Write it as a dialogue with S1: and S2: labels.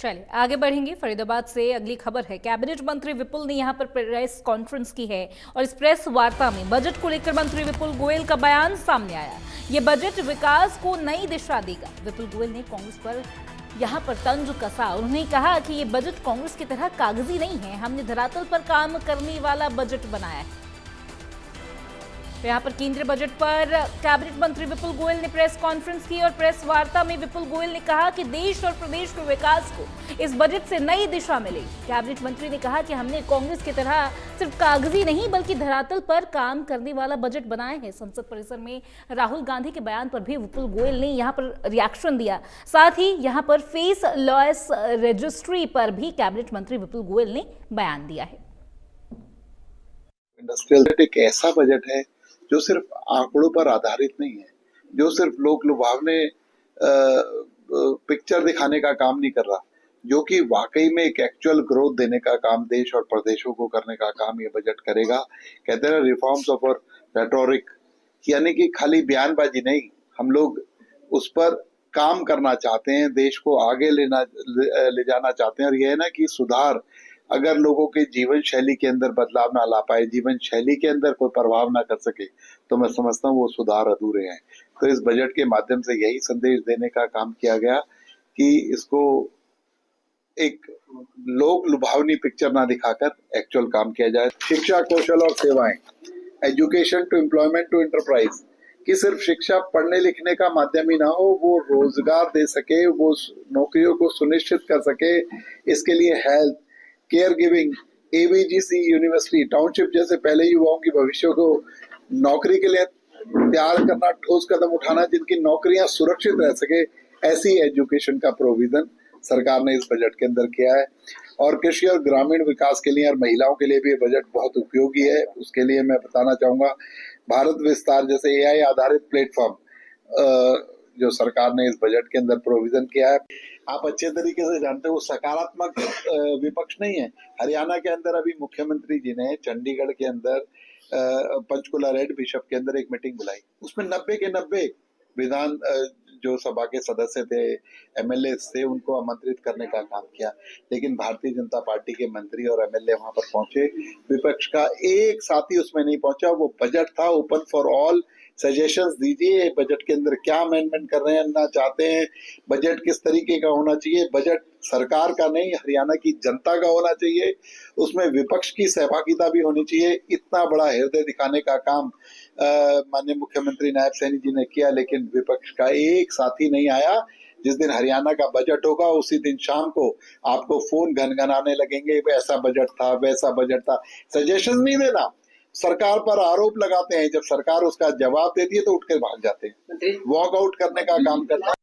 S1: चलिए आगे बढ़ेंगे। फरीदाबाद से अगली खबर है, कैबिनेट मंत्री विपुल ने यहां पर प्रेस कॉन्फ्रेंस की है और इस प्रेस वार्ता में बजट को लेकर मंत्री विपुल गोयल का बयान सामने आया। ये बजट विकास को नई दिशा देगा। विपुल गोयल ने कांग्रेस पर यहां पर तंज कसा। उन्होंने कहा कि ये बजट कांग्रेस की तरह कागजी नहीं है, हमने धरातल पर काम करने वाला बजट बनाया है। तो यहाँ पर केंद्रीय बजट पर कैबिनेट मंत्री विपुल गोयल ने प्रेस कॉन्फ्रेंस की और प्रेस वार्ता में विपुल गोयल ने कहा कि देश और प्रदेश के विकास को इस बजट से नई दिशा मिलेगी। कैबिनेट मंत्री ने कहा कि हमने कांग्रेस की तरह सिर्फ कागजी नहीं बल्कि धरातल पर काम करने वाला बजट बनाए हैं। संसद परिसर में राहुल गांधी के बयान पर भी विपुल गोयल ने यहाँ पर रिएक्शन दिया। साथ ही यहाँ पर फेस लॉस रजिस्ट्री पर भी कैबिनेट मंत्री विपुल गोयल ने बयान दिया है।
S2: इंडस्ट्रियल बजट एक ऐसा बजट है जो सिर्फ आंकड़ों पर आधारित नहीं है, जो सिर्फ लोक लुभावने पिक्चर दिखाने का काम नहीं कर रहा, जो कि वाकई में एक एक्चुअल ग्रोथ देने का काम देश और प्रदेशों को करने का काम ये बजट करेगा। कहते हैं रिफॉर्म्स ऑफ रेटोरिक, यानी कि खाली बयानबाजी नहीं, हम लोग उस पर काम करना चाहते हैं, देश को आगे ले जाना चाहते हैं। और यह है ना कि सुधार अगर लोगों के जीवन शैली के अंदर बदलाव ना ला पाए, जीवन शैली के अंदर कोई प्रभाव ना कर सके, तो मैं समझता हूँ वो सुधार अधूरे हैं। तो इस बजट के माध्यम से यही संदेश देने का काम किया गया कि इसको एक लोक लुभावनी पिक्चर ना दिखाकर एक्चुअल काम किया जाए। शिक्षा, कौशल और सेवाएं, education to employment to enterprise, कि सिर्फ शिक्षा पढ़ने लिखने का माध्यम ही ना हो, वो रोजगार दे सके, वो नौकरियों को सुनिश्चित कर सके। इसके लिए health care giving, ABGC university, township जैसे पहले युवाओं की भविष्य को नौकरी के लिए तैयार करना, ठोस कदम उठाना जिनकी नौकरियां सुरक्षित रह सके, ऐसी एजुकेशन का प्रोविजन सरकार ने इस बजट के अंदर किया है। और कृषि और ग्रामीण विकास के लिए और महिलाओं के लिए भी ये बजट बहुत उपयोगी है। उसके लिए मैं बताना चाहूंगा भारत विस्तार जैसे एआई आधारित प्लेटफॉर्म जो सरकार ने इस बजट के अंदर प्रोविजन किया है। आप अच्छे तरीके से जानते हो सकारात्मक विपक्ष नहीं है। हरियाणा के अंदर अभी मुख्यमंत्री जी ने चंडीगढ़ के अंदर पंचकुला रेड बिशप के अंदर एक मीटिंग बुलाई, उसमें 90 के 90 विधान जो सभा के सदस्य थे, एमएलए थे, उनको आमंत्रित करने का काम किया। लेकिन भारतीय जनता पार्टी के मंत्री और एमएलए वहां पर पहुंचे, विपक्ष का एक साथी उसमें नहीं पहुंचा। वो बजट था ओपन फॉर ऑल, सजेशंस दीजिए बजट के अंदर क्या अमेंडमेंट कर रहे हैं ना चाहते हैं, बजट किस तरीके का होना चाहिए। बजट सरकार का नहीं, हरियाणा की जनता का होना चाहिए, उसमें विपक्ष की सहभागिता भी होनी चाहिए। इतना बड़ा हृदय दिखाने का काम माननीय मुख्यमंत्री नायब सैनी जी ने किया, लेकिन विपक्ष का एक साथी नहीं आया। जिस दिन हरियाणा का बजट होगा उसी दिन शाम को आपको फोन घनघनाने लगेंगे, ऐसा बजट था, वैसा बजट था। सजेशन नहीं देना, सरकार पर आरोप लगाते हैं, जब सरकार उसका जवाब देती है तो उठ कर भाग जाते हैं, वॉक आउट करने का काम करता है।